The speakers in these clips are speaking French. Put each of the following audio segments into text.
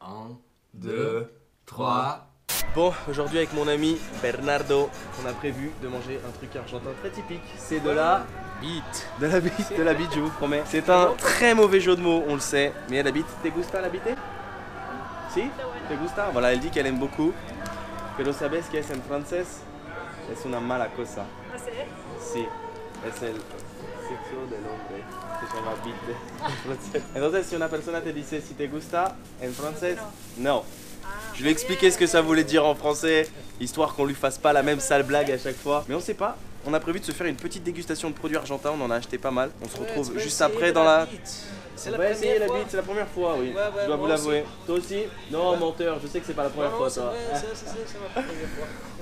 1, 2, 3. Bon, aujourd'hui avec mon ami Bernardo, on a prévu de manger un truc argentin très typique. C'est de la Bite. de la bite, je vous promets. C'est un très mauvais jeu de mots, on le sait. Mais la bite, ¿te gusta la bite? Si? ¿Te gusta? Voilà, elle dit qu'elle aime beaucoup. Pero sabes que es en francés? Es una mala cosa. ¿Ah, sí? Sí, es el sexo del hombre. Se llama bite en francés. Entonces, si una persona te dice si te gusta en francés, no. Je lui ai expliqué ce que ça voulait dire en français, histoire qu'on lui fasse pas la même sale blague à chaque fois. Mais on sait pas, on a prévu de se faire une petite dégustation de produits argentins, on en a acheté pas mal. On se retrouve juste après dans la... On va essayer la bite, c'est la première fois, oui. Je dois vous l'avouer. Toi aussi? Non, menteur, je sais que c'est pas la première fois, toi.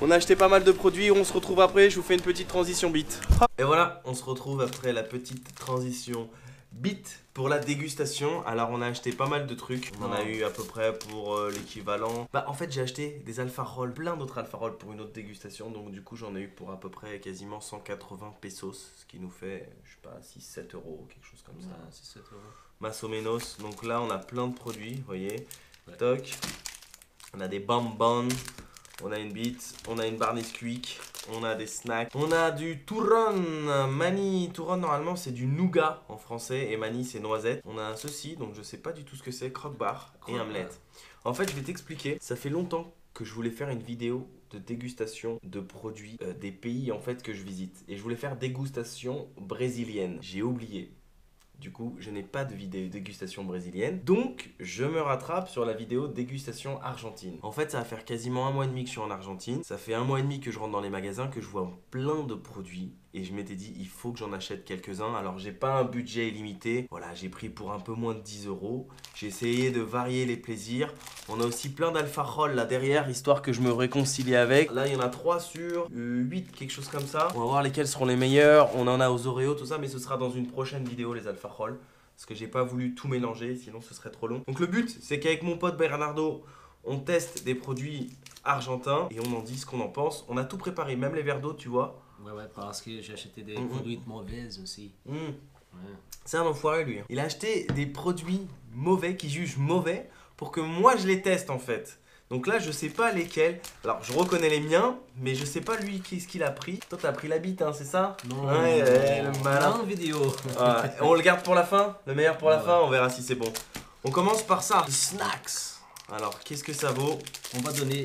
On a acheté pas mal de produits, on se retrouve après, je vous fais une petite transition bite. Et voilà, on se retrouve après la petite transition bite pour la dégustation. Alors on a acheté pas mal de trucs, on en a eu à peu près pour l'équivalent. Bah en fait j'ai acheté des alpha rolls, plein d'autres alpha rolls pour une autre dégustation. Donc du coup j'en ai eu pour à peu près quasiment 180 pesos, ce qui nous fait, je sais pas, 6-7 euros, quelque chose comme ça. 6-7 euros. Más o menos. Donc là on a plein de produits, vous voyez. Toc. On a des bonbons, on a une bite, on a une barre Nesquik, on a des snacks, on a du turrón, mani. Turrón normalement c'est du nougat en français et mani c'est noisette. On a ceci, donc je sais pas du tout ce que c'est, croque-bar et omelette. En fait je vais t'expliquer, ça fait longtemps que je voulais faire une vidéo de dégustation de produits des pays en fait que je visite. Et je voulais faire dégustation brésilienne, j'ai oublié. Du coup, je n'ai pas de vidéo dégustation brésilienne. Donc, je me rattrape sur la vidéo dégustation argentine. En fait, ça va faire quasiment 1 mois et demi que je suis en Argentine. Ça fait 1 mois et demi que je rentre dans les magasins, que je vois plein de produits. Et je m'étais dit, il faut que j'en achète quelques-uns. Alors, j'ai pas un budget illimité. Voilà, j'ai pris pour un peu moins de 10 euros. J'ai essayé de varier les plaisirs. On a aussi plein d'alpha rolls là derrière, histoire que je me réconcilie avec. Là, il y en a 3 sur 8, quelque chose comme ça. On va voir lesquels seront les meilleurs. On en a aux Oreos, tout ça, mais ce sera dans une prochaine vidéo, les alpha rolls. Parce que j'ai pas voulu tout mélanger, sinon ce serait trop long. Donc le but, c'est qu'avec mon pote Bernardo, on teste des produits argentins et on en dit ce qu'on en pense. On a tout préparé, même les verres d'eau, tu vois. Ouais, parce que j'ai acheté des produits mauvais aussi. Ouais. C'est un enfoiré lui. Il a acheté des produits mauvais, qu'il juge mauvais, pour que moi je les teste en fait. Donc là je sais pas lesquels. Alors je reconnais les miens, mais je sais pas lui qu'est-ce qu'il a pris. Toi t'as pris la bite hein, c'est ça? Non, ouais, le malin. Non, vidéo. Ouais. On le garde pour la fin? Le meilleur pour la fin, on verra si c'est bon. On commence par ça. Snacks. Alors qu'est-ce que ça vaut? On va donner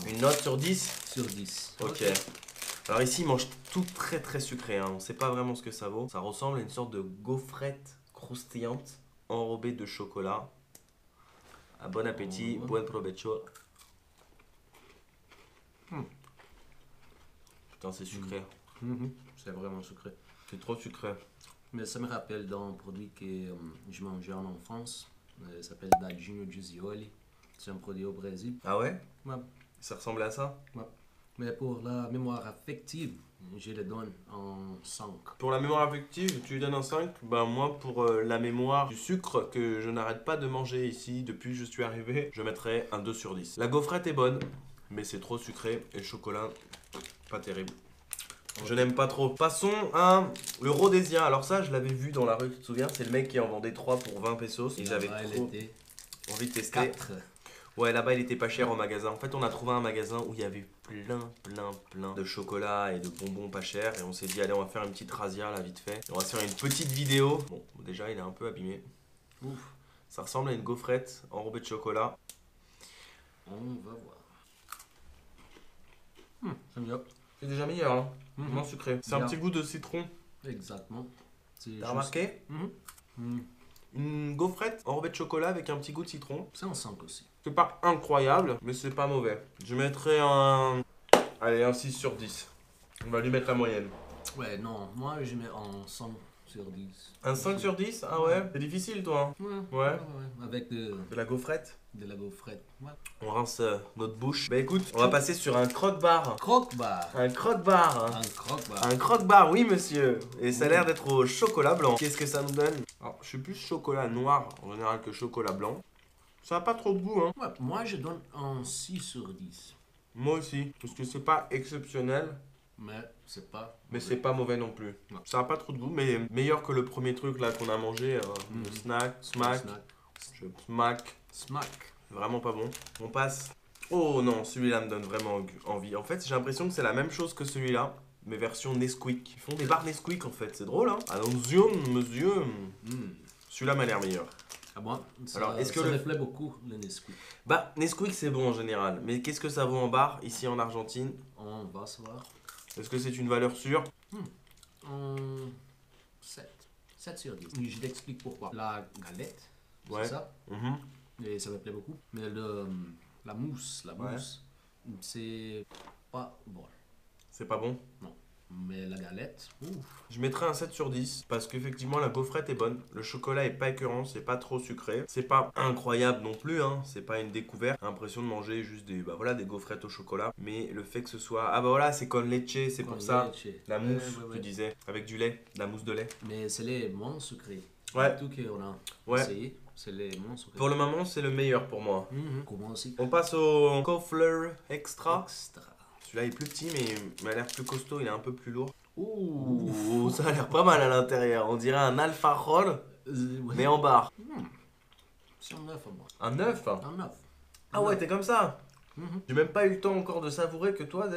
une note sur 10? Sur 10. Ok. Alors ici, ils mangent tout très sucré, hein. On sait pas vraiment ce que ça vaut. Ça ressemble à une sorte de gaufrette croustillante enrobée de chocolat. Ah, bon appétit, buen provecho. Putain, c'est sucré. C'est vraiment sucré. C'est trop sucré. Mais ça me rappelle d'un produit que je mangeais en enfance. Ça s'appelle Dadinho de Zioli. C'est un produit au Brésil. Ah ouais? Ouais. Ça ressemble à ça? Ouais. Mais pour la mémoire affective, je le donne en 5. Pour la mémoire affective, tu lui donnes un 5? Ben moi, pour la mémoire du sucre que je n'arrête pas de manger ici depuis que je suis arrivé, je mettrais un 2 sur 10. La gaufrette est bonne, mais c'est trop sucré et le chocolat, pas terrible. Je n'aime pas trop. Passons à le Rhodésien. Alors ça, je l'avais vu dans la rue, tu te souviens? C'est le mec qui en vendait 3 pour 20 pesos. Et j'avais trop envie de tester. 4. Ouais, là-bas, il était pas cher au magasin. En fait, on a trouvé un magasin où il y avait plein de chocolat et de bonbons pas chers. Et on s'est dit, allez, on va faire une petite razzia, là, vite fait. Et on va se faire une petite vidéo. Bon, déjà, il est un peu abîmé. Ouf. Ça ressemble à une gaufrette enrobée de chocolat. On va voir. C'est mieux. C'est déjà meilleur, hein. Moins sucré. C'est un petit goût de citron. Exactement. T'as remarqué? Une gaufrette enrobée de chocolat avec un petit goût de citron. C'est en 5 aussi. C'est pas incroyable, mais c'est pas mauvais. Je mettrais un... Allez, un 6 sur 10. On va lui mettre la moyenne. Ouais, non. Moi, je mets en 5 sur 10. Un 5 sur 10? Ah ouais? C'est difficile, toi. Ouais. Avec de la gaufrette? De la gaufrette. Ouais. On rince notre bouche. Bah écoute, on va passer sur un croque-bar. Croque-bar. Un croque-bar. Un croque-bar. Un croque-bar, oui monsieur. Et ça a l'air d'être au chocolat blanc. Qu'est-ce que ça nous donne? Alors, je suis plus chocolat noir en général que chocolat blanc. Ça n'a pas trop de goût, hein. Ouais, moi, je donne un 6 sur 10. Moi aussi. Parce que c'est pas exceptionnel. Mais c'est pas... Mais c'est pas mauvais non plus. Non. Ça n'a pas trop de goût, mais meilleur que le premier truc là qu'on a mangé. Le snack, smack. Snack. Smack. Smack. Vraiment pas bon. On passe. Oh non, celui-là me donne vraiment envie. En fait, j'ai l'impression que c'est la même chose que celui-là, mais version Nesquik. Ils font des barres Nesquik en fait, c'est drôle hein. Attention, monsieur. Celui-là m'a l'air meilleur. Ah bon, ça, Alors, est-ce que ça le- me plaît beaucoup, le Nesquik. Bah, Nesquik c'est bon en général, mais qu'est-ce que ça vaut en barre ici en Argentine? On va savoir. Est-ce que c'est une valeur sûre? 7. 7 sur 10. Je t'explique pourquoi. La galette, Ouais. c'est ça. Mhm. Et ça me plaît beaucoup. Mais la mousse, Ouais. c'est pas bon. C'est pas bon? Non. Mais la galette, ouf. Je mettrais un 7 sur 10 parce qu'effectivement la gaufrette est bonne. Le chocolat est pas écœurant, c'est pas trop sucré. C'est pas incroyable non plus, hein. C'est pas une découverte. J'ai l'impression de manger juste des, bah voilà, des gaufrettes au chocolat. Mais le fait que ce soit. Ah bah voilà, c'est con leche, c'est pour ça. La mousse, Ouais. tu disais, avec du lait, de la mousse de lait. Mais c'est les moins sucrés. Ouais. Tout qu'on a Ouais. essayé, c'est les moins sucrés. Pour le moment, c'est le meilleur pour moi. Comment aussi? On passe au Kofler Extra. Extra. Celui-là est plus petit, mais il a l'air plus costaud, il est un peu plus lourd. Ouh, ça a l'air pas mal à l'intérieur. On dirait un Alpha Roll, Ouais. mais en barre. C'est un 9 à moi. Un 9? Un 9. Ah ouais, t'es comme ça. Mhm. J'ai même pas eu le temps encore de savourer que toi,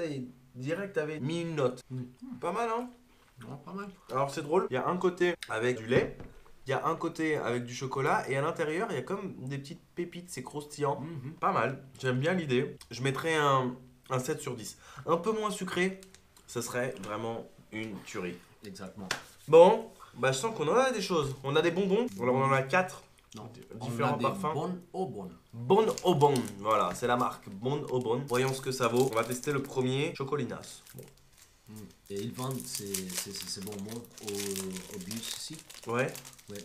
direct, t'avais mis une note. Pas mal, hein? Non, pas mal. Alors c'est drôle, il y a un côté avec du lait, il y a un côté avec du chocolat, et à l'intérieur, il y a comme des petites pépites, c'est croustillant. Pas mal, j'aime bien l'idée. Je mettrais un 7 sur 10. Un peu moins sucré, ce serait vraiment une tuerie. Exactement. Bon, bah je sens qu'on en a des choses. On a des bonbons, alors on en a 4 Non. différents on a parfums. des bonnes au bonnes. Bon au bon, voilà, c'est la marque. Bon au bon. Voyons ce que ça vaut. On va tester le premier, Chocolinas. Bon. Et ils vendent ces bonbons au bus ici. Ouais, Ouais,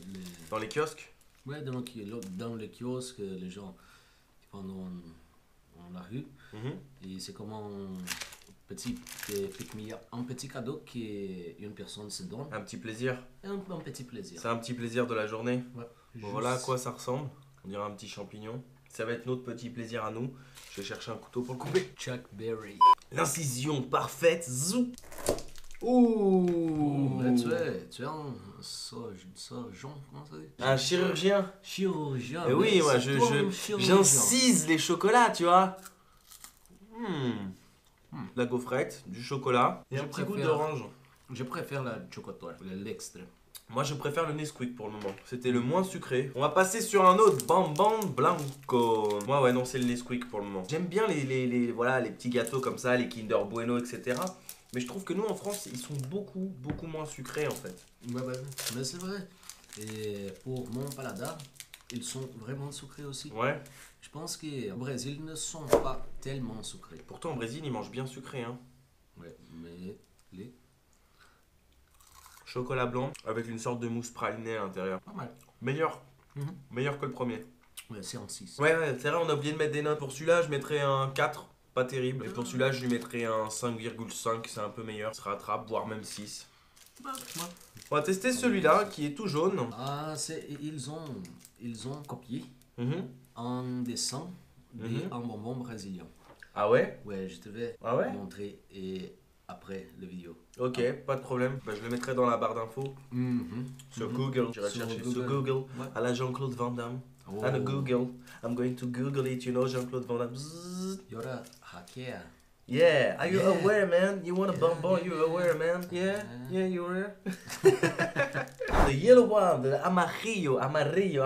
dans les kiosques. ouais dans les kiosques, les gens qui pendant la rue. Et c'est comme un petit cadeau qu'une personne se donne. Un petit plaisir. Un petit plaisir. C'est un petit plaisir de la journée. Ouais. Bon, voilà à quoi ça ressemble. On dirait un petit champignon. Ça va être notre petit plaisir à nous. Je vais chercher un couteau pour le couper. Chuck Berry. L'incision parfaite. Zou. Ouh. Mais tu es un surgeon, comment ça dit? Un chirurgien. Chirurgien. Et oui, mais moi c'est toi un chirurgien. j'incise les chocolats, tu vois. La gaufrette, du chocolat et Je un petit goût préfère- d'orange. Je préfère la chocolat, l'extra. Moi je préfère le Nesquik pour le moment. C'était le moins sucré. On va passer sur un autre Bambam Blanco. Moi ouais non c'est le Nesquik pour le moment. J'aime bien voilà, les petits gâteaux comme ça, les Kinder Bueno, etc. Mais je trouve que nous en France ils sont beaucoup moins sucrés en fait. Ouais, mais c'est vrai. Et pour mon paladar, ils sont vraiment sucrés aussi. Ouais. Je pense qu'au Brésil, ils ne sont pas tellement sucrés. Pourtant au Brésil ils mangent bien sucré hein. Ouais, mais les... Chocolat blanc avec une sorte de mousse pralinée à l'intérieur. Pas mal. Meilleur. Meilleur que le premier. Ouais, c'est en 6. Ouais, c'est vrai, on a oublié de mettre des notes. Pour celui-là, je mettrais un 4, pas terrible. Et pour celui-là, je lui mettrais un 5,5, c'est un peu meilleur. Ça se rattrape, voire même 6. On va tester celui-là qui est tout jaune. Ah, ils ont copié un dessin d'un bonbon brésilien. Ah ouais? Ouais, je te vais Ah ouais? montrer et après la vidéo. Ok, pas de problème. Bah, je le mettrai dans la barre d'infos. Sur Google. J'irai Sur chercher Google. sur Google. Ouais. À la Jean-Claude Van Damme. Oh. À la Google. I'm going to Google it, you know, Jean-Claude Van Damme. Bzzz. You're a hacker. Yeah, are you Yeah. aware, man? You want a bonbon? Yeah, You yeah, aware, yeah. man? Yeah, Yeah. you aware? The yellow one, the amarillo, amarillo.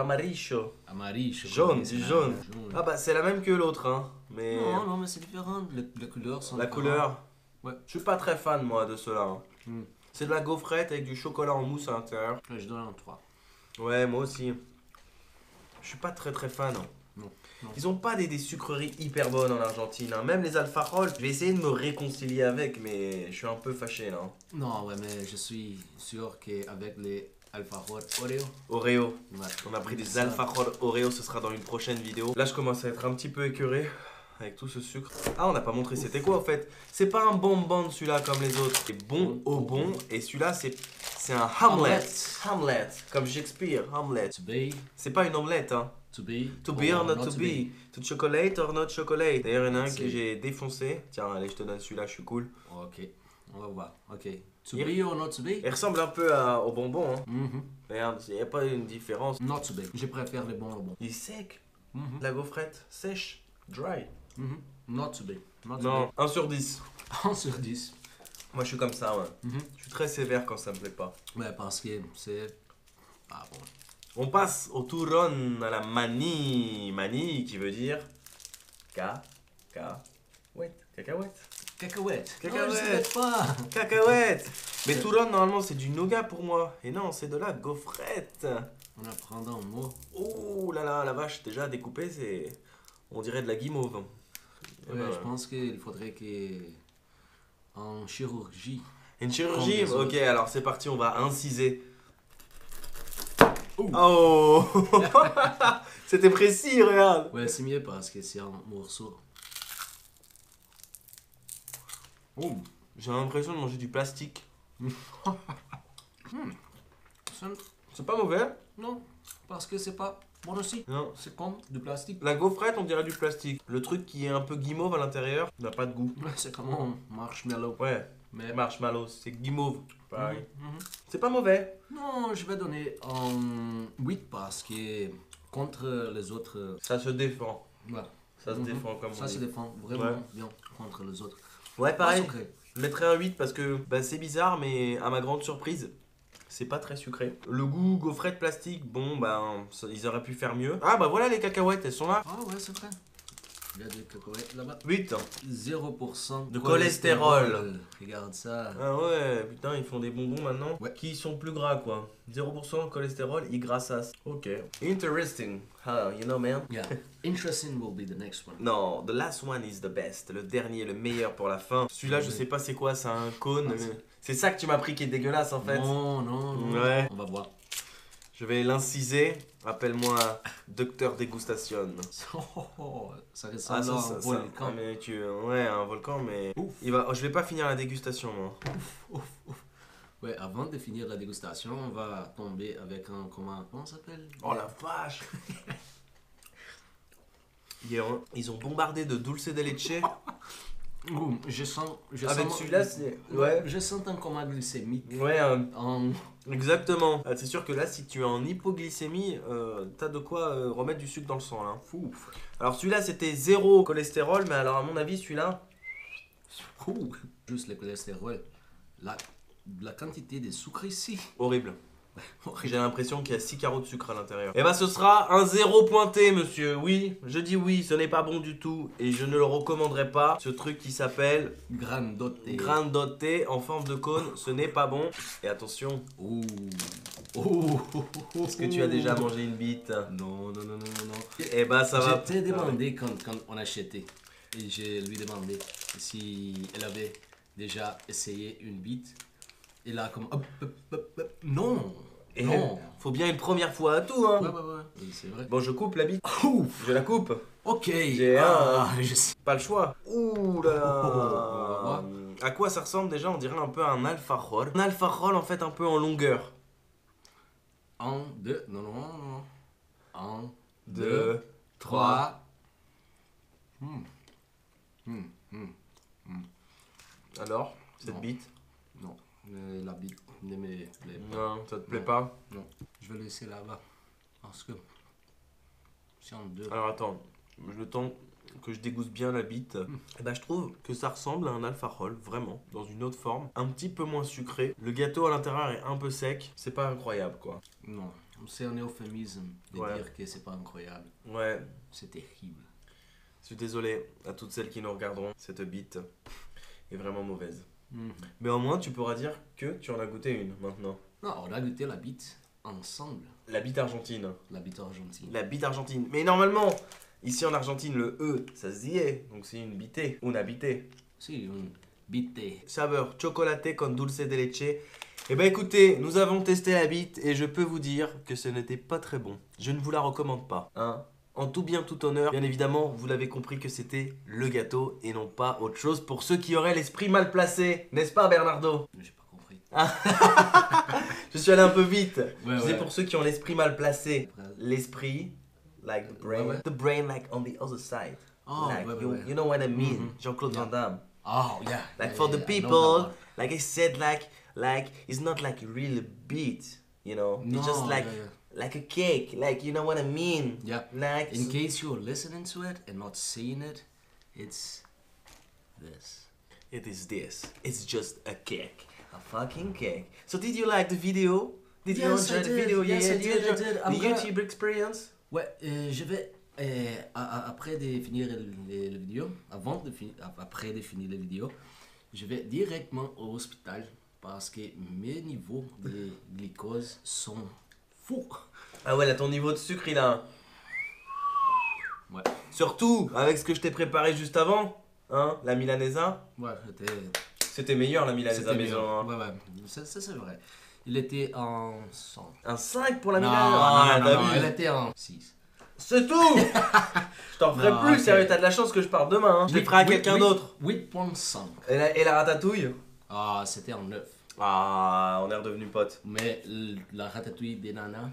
Amarillo. Jaune, c'est du la- jaune. Ah bah c'est la même que l'autre, hein. Mais Non, mais c'est différent. Les couleurs sont la différentes. couleur, Ouais. je suis pas très fan moi de cela. Hein. Mm. C'est de la gaufrette avec du chocolat en mousse à l'intérieur. Ouais, je donne un 3. Ouais, moi aussi. Je suis pas très fan. Hein. Non. Ils ont pas des sucreries hyper bonnes en Argentine. Hein. Même les Alpha Roll, je vais essayer de me réconcilier avec, mais je suis un peu fâché là. Hein. Non, ouais, mais je suis sûr qu'avec les Alpha Roll Oreo, Oreo. ouais, On a pris des ça- Alpha Roll Oreo, ce sera dans une prochaine vidéo. Là, je commence à être un petit peu écœuré avec tout ce sucre. Ah, on n'a pas montré c'était quoi en fait. C'est pas un bonbon celui-là comme les autres. C'est bon au bon. Et celui-là, c'est un Hamlet. Hamlet. Comme Shakespeare, Hamlet. To be, C'est pas une omelette, hein. to be, To be or not to be. To chocolate or not chocolate. D'ailleurs, il y en a un C'est- que j'ai défoncé. Tiens, allez, je te donne celui-là, je suis cool. Ok, on va voir. Ok. To Yep. be or not to be? Il ressemble un peu au bonbon, hein. Regarde, il n'y a pas une différence. Not to be. Je préfère les bons au bon. Il est sec. La gaufrette sèche, dry. Not today. Not Non, 1 sur 10. today. 1 sur 10. Moi je suis comme ça, ouais. Je suis très sévère quand ça me plaît pas. Ouais, parce que c'est pas bon. On passe au turron, à la manie. Manie qui veut dire cacahuète. Cacahuète. Cacahuète. Cacahuète. Non, je savais pas. Cacahuète. Mais turron normalement c'est du nougat pour moi. Et non, c'est de la gaufrette. On apprend un mot. Oh là là, la vache, déjà découpée, c'est. On dirait de la guimauve. Ouais, je pense qu'il faudrait que en chirurgie. Une chirurgie. Comme les Ok, autres. alors c'est parti, on va inciser. Oh. C'était précis, regarde. Ouais, c'est mieux parce que c'est un morceau. Oh, J'ai l'impression de manger du plastique. ça- C'est pas mauvais. non, parce que c'est pas bon aussi. Non. C'est comme du plastique. La gaufrette, on dirait du plastique. Le truc qui est un peu guimauve à l'intérieur n'a pas de goût. Ouais, c'est comme un marshmallow. Ouais, Mais marshmallow, c'est guimauve. Pareil. Mhm. C'est pas mauvais. Non, je vais donner un 8 parce que contre les autres. Ça se défend. Voilà. Ça se défend comme Ça on se dit. défend vraiment Ouais. bien contre les autres. Ouais, Pas pareil. sucré. Je mettrais un 8 parce que bah, c'est bizarre, mais à ma grande surprise, c'est pas très sucré. Le goût gaufrette plastique, bon, ben, ils auraient pu faire mieux. Ah, bah voilà les cacahuètes, elles sont là. Ah ouais, c'est vrai. Il y a des cacahuètes là-bas. 8. 0% De cholestérol. Regarde ça. Ah ouais, putain, ils font des bonbons maintenant. Ouais. Qui sont plus gras, quoi. 0% cholestérol, ils grassassent. Ok. Interesting. Ah, you know, man. Yeah. Interesting will be the next one. Non, the last one is the best. Le dernier, le meilleur pour la fin. Celui-là, je sais pas c'est quoi, c'est un cône. Ah, mais c'est ça que tu m'as pris qui est dégueulasse en fait. Non, non, non. Ouais. On va voir. Je vais l'inciser. Appelle-moi Docteur Dégustation. Ça ressemble à un volcan. Ah, mais ouais, un volcan, mais. Ouf. Je vais pas finir la dégustation, moi. Ouais, avant de finir la dégustation, on va tomber avec un. Comment ça s'appelle? Oh la vache! Ils ont bombardé de dulce de leche. Ouh, je sens. Avec celui-là, c'est. Ouais. Je sens un coma glycémique. Ouais, En... exactement. Ah, c'est sûr que là, si tu es en hypoglycémie, t'as de quoi remettre du sucre dans le sang là. Fou. Alors celui-là, c'était 0 cholestérol, mais alors à mon avis, celui-là. Ouh. Juste le cholestérol. La quantité de sucre ici. Horrible. J'ai l'impression qu'il y a 6 carreaux de sucre à l'intérieur. Et bah ce sera un 0 pointé, monsieur. Oui, je dis oui, ce n'est pas bon du tout. Et je ne le recommanderais pas. Ce truc qui s'appelle Grandote. grandote en forme de cône, ce n'est pas bon. Et attention, Ouh. Ouh. est-ce que tu as déjà mangé une bite? Non, non, non, non, non. Et bah ça va. Je t'ai demandé quand on achetait. Et je lui demandé si elle avait déjà essayé une bite. Et là, comme. Hop, hop, hop, hop. Non! Et Non! faut bien une première fois à tout, hein. Ouais, ouais, ouais. Oui, c'est vrai. Bon, je coupe la bite. Ouf! Je la coupe. Ok! J'ai je sais. Pas le choix. Ouh là Oh. là. À quoi ça ressemble déjà? On dirait un peu un alfajor. Un alfajor en fait un peu en longueur. 1, 2, non, non, non. 1, 2, 2, 3. Alors, cette Non. bite? Non, la bite ne me plaît pas. Non, ça te plaît Non. pas? Non, je vais le laisser là-bas. Parce que. C'est en deux. Alors attends, le temps que je déguste bien la bite, eh ben, je trouve que ça ressemble à un alfajol, vraiment, dans une autre forme, un petit peu moins sucré. Le gâteau à l'intérieur est un peu sec, c'est pas incroyable quoi. Non, c'est un euphémisme de Ouais. dire que c'est pas incroyable. Ouais, C'est terrible. je suis désolé à toutes celles qui nous regarderont, cette bite est vraiment mauvaise. Mais au moins tu pourras dire que tu en as goûté une maintenant. Non, on a goûté la bite ensemble. La bite argentine. La bite argentine. La bite argentine. Mais normalement, ici en Argentine, le E, ça se dit E, donc c'est une bitée, una bitée. Si, une bite. Saveur chocolaté con dulce de leche. Eh ben écoutez, nous avons testé la bite et je peux vous dire que ce n'était pas très bon. Je ne vous la recommande pas. Hein. En tout bien, tout honneur, bien évidemment, vous l'avez compris que c'était le gâteau et non pas autre chose pour ceux qui auraient l'esprit mal placé. N'est-ce pas Bernardo? J'ai pas compris. Je suis allé un peu vite. Ouais, C'est ouais. pour ceux qui ont l'esprit mal placé. L'esprit, like the brain. Ouais, ouais. The brain like on the other side. Oh, like, ouais, ouais, you, ouais. you know what I mean? Mhm. Jean-Claude Yeah. Van Damme. Oh, yeah. Like Yeah, for yeah, the yeah, I know people, that one. like I said, like it's not like a real beat, you know. No, It's just like yeah, like a cake, like, you know what I mean? Yeah. Like, In case you're listening to it and not seeing it, it's this. it is this. It's just a cake. A fucking cake. So did you like the video? Did you Yes, enjoy I the did. video? Yes, Yeah, I did you did, I enjoy did. the I'm gonna- YouTube experience? Ouais, je vais, après de finir la vidéo, après de finir la vidéo, je vais directement au hospital parce que mes niveaux de glucose sont fous. Ah ouais, là, ton niveau de sucre, il a un... Ouais. Surtout, avec ce que je t'ai préparé juste avant, hein, la milanesa. Ouais, C'était meilleur, la milanesa c'était maison. meilleur. Hein. Ouais, ouais, ça c'est vrai. Il était en 100. Un 5 pour la Non, milanesa? non, Ah, non, t'as non, vu? il était en 6. C'est tout. Je t'en ferai Non, plus, ok. sérieux, t'as de la chance que je parte demain. Hein. Je les ferai à quelqu'un d'autre. 8.5. Et la ratatouille? Ah, c'était en 9. Ah, on est redevenu potes. Mais la ratatouille des nanas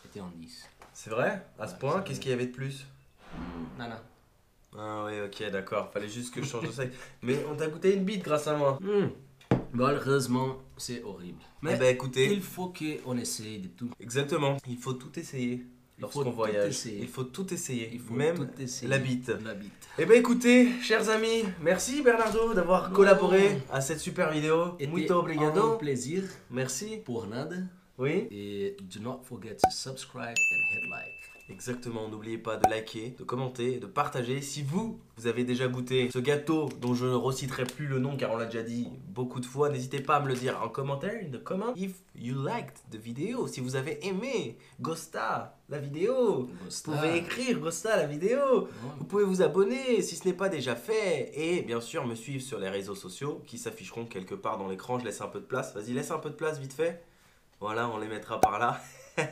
était en 10. C'est vrai? À ce Ouais, point, c'est qu'est-ce vrai. qu'il y avait de plus? Nana. Ah ouais, ok, d'accord. Fallait juste que je change de sac. Mais on t'a goûté une bite grâce à moi. Malheureusement, c'est horrible. Mais Mais bah écoutez, il faut qu'on essaye de tout. exactement. Il faut tout essayer Il lorsqu'on faut voyage. tout essayer. Il faut tout essayer. Il faut Même tout essayer. la bite. La bite. Eh ben écoutez, chers amis, merci Bernardo d'avoir Non. collaboré à cette super vidéo. C'était Muito un obrigado. plaisir Merci. pour nada. Oui. Et do not forget to subscribe and hit like. Exactement, n'oubliez pas de liker, de commenter, de partager. Si vous avez déjà goûté ce gâteau dont je ne reciterai plus le nom car on l'a déjà dit beaucoup de fois, n'hésitez pas à me le dire en commentaire, in the comment. If you liked the video, si vous avez aimé Gosta, la vidéo, Gosta. vous pouvez écrire Gosta, la vidéo. Vous pouvez vous abonner si ce n'est pas déjà fait. Et bien sûr, me suivre sur les réseaux sociaux qui s'afficheront quelque part dans l'écran. Je laisse un peu de place. Vas-y, laisse un peu de place vite fait. Voilà, on les mettra par là. Je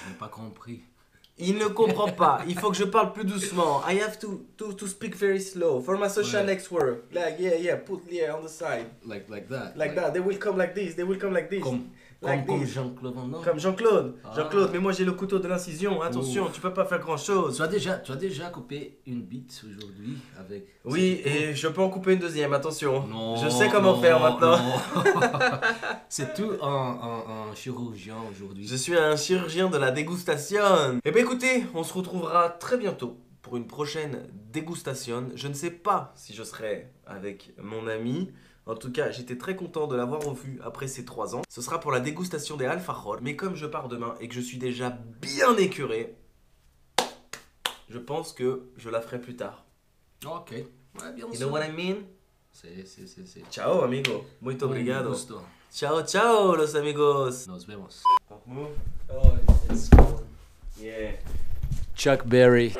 n'ai pas compris. Il ne comprend pas. Il faut que je parle plus doucement. I have to speak very slow for my social Ouais. next word. Like yeah, put yeah on the side. Like that. Like that. They will come like this. They will come like this. Like Comme this. Jean-Claude Van Damme. Comme Jean-Claude. Ah. Jean-Claude, mais moi j'ai le couteau de l'incision. Attention, tu peux pas faire grand chose. Tu as déjà coupé une bite aujourd'hui avec. Oui, ce couteau? et je peux en couper une deuxième. Attention. Non, Je sais comment faire maintenant. non. C'est tout un chirurgien aujourd'hui. Je suis un chirurgien de la dégustation. Eh bien écoutez, on se retrouvera très bientôt pour une prochaine dégustation. Je ne sais pas si je serai avec mon ami. En tout cas, j'étais très content de l'avoir revu après ces 3 ans. Ce sera pour la dégustation des alfajor. Mais comme je pars demain et que je suis déjà bien écuré, je pense que je la ferai plus tard. Ok. Ouais, bien You sûr. know what I mean? C'est. Ciao amigo. Muito Un obrigado. gusto. Ciao, ciao los amigos. Nos vemos. Oh, Oh, it's going. yeah. Chuck Berry.